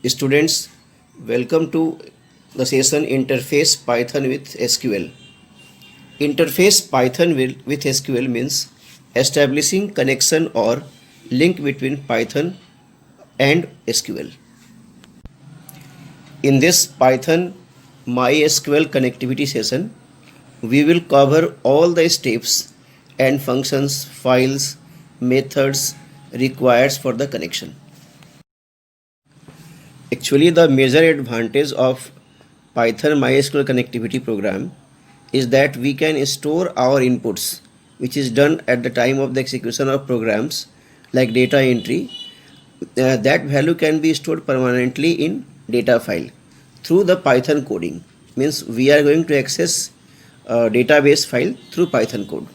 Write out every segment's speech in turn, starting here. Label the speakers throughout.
Speaker 1: Students, welcome to the session Interface Python with SQL. Interface Python with SQL means establishing connection or link between Python and SQL. In this Python MySQL connectivity session, we will cover all the steps and functions, files, methods required for the connection. Actually, the major advantage of Python MySQL connectivity program is that we can store our inputs, which is done at the time of the execution of programs like data entry. That value can be stored permanently in data file through the Python coding. Means we are going to access database file through Python code.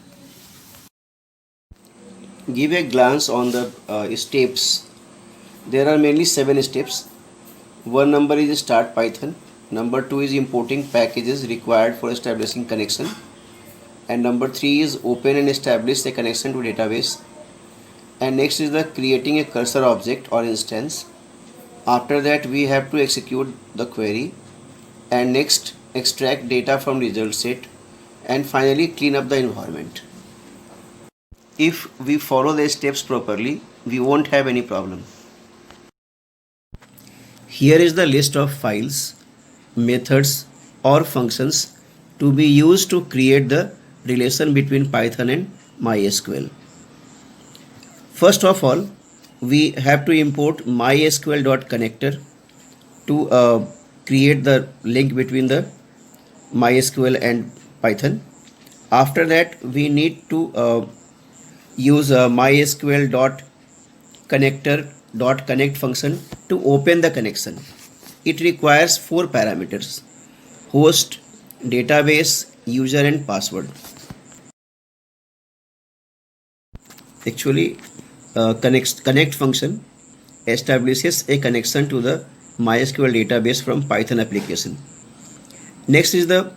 Speaker 1: Give a glance on the steps. There are mainly 7 steps. One number is start Python. Number 2 is importing packages required for establishing connection. And number 3 is open and establish a connection to database. And next is the creating a cursor object or instance. After that we have to execute the query. And next extract data from result set. And finally clean up the environment. If we follow the steps properly, we won't have any problem. Here is the list of files, methods or functions to be used to create the relation between Python and MySQL. First of all, we have to import mysql.connector to create the link between the MySQL and Python. After that, we need to use mysql.connector.connect function to open the connection. It requires 4 parameters: host, database, user and password. Actually, connect function establishes a connection to the MySQL database from Python application. Next is the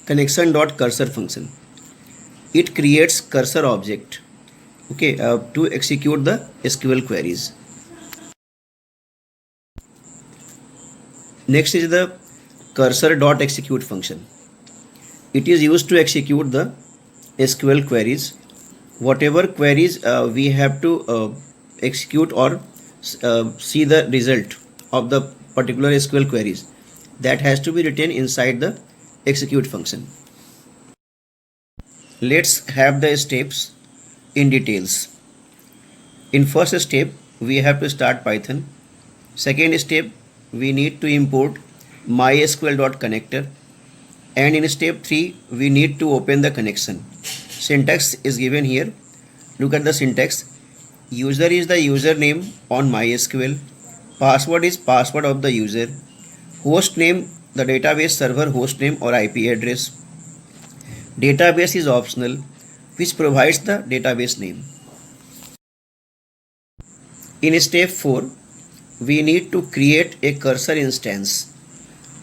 Speaker 1: connection.cursor function. It creates cursor object to execute the SQL queries. Next is the cursor.execute function. It is used to execute the SQL queries. Whatever queries we have to execute or see the result of the particular SQL queries, that has to be written inside the execute function. Let's have the steps in details. In first step, we have to start Python. Second step, we need to import mysql.connector, and in step 3 we need to open the connection. Syntax is given here. Look at the syntax. User is the username on MySQL. Password is password of the user. Host name, the database server host name or IP address. Database is optional, which provides the database name. In step 4, we need to create a cursor instance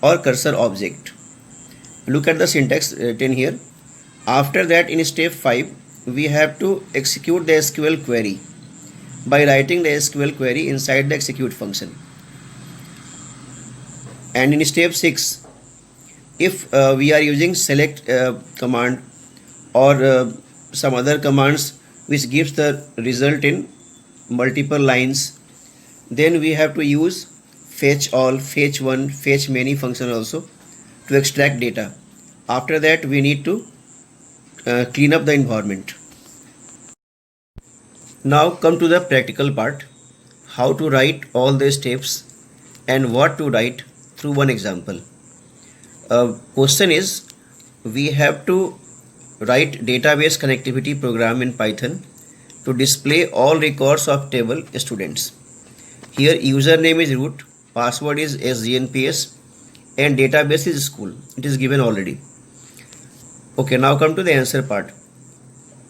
Speaker 1: or cursor object. Look at the syntax written here. After that, in step 5, we have to execute the SQL query by writing the SQL query inside the execute function. And in step 6, if we are using select command or some other commands which gives the result in multiple lines, then we have to use fetch all, fetch one, fetch many function also to extract data. After that, we need to clean up the environment. Now come to the practical part, how to write all the steps and what to write through one example. Question is, we have to write database connectivity program in Python to display all records of table students. Here username is root, password is sgnps and database is school. It is given already. Okay, now come to the answer part.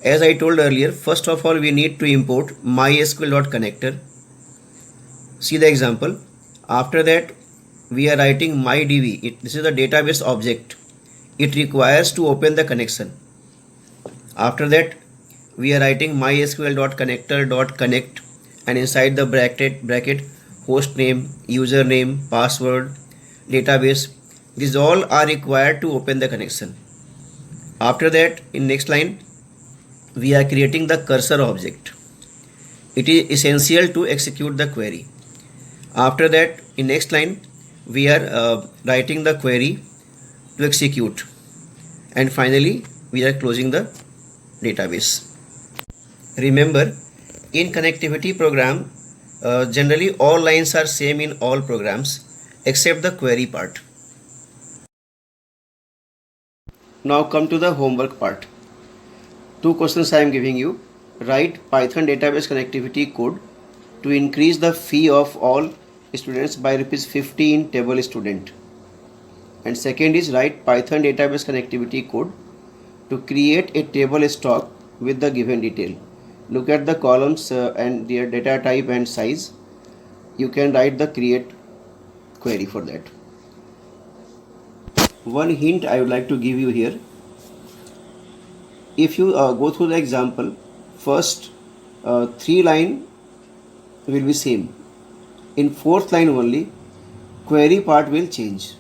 Speaker 1: As I told earlier, first of all we need to import mysql.connector. See the example. After that we are writing mydb. This is the database object. It requires to open the connection. After that we are writing mysql.connector.connect and inside the bracket host name, username, password, database. These all are required to open the connection. After that, in next line, we are creating the cursor object. It is essential to execute the query. After that, in next line, we are writing the query to execute. And finally, we are closing the database. Remember, in connectivity program, generally all lines are same in all programs except the query part. Now come to the homework part. Two questions I am giving you. Write Python database connectivity code to increase the fee of all students by rupees 50 in table student. And second is write Python database connectivity code to create a table stock with the given detail. Look at the columns and their data type and size. You can write the create query for that. One hint I would like to give you here. If you go through the example, first 3 line will be same. In fourth line only, query part will change.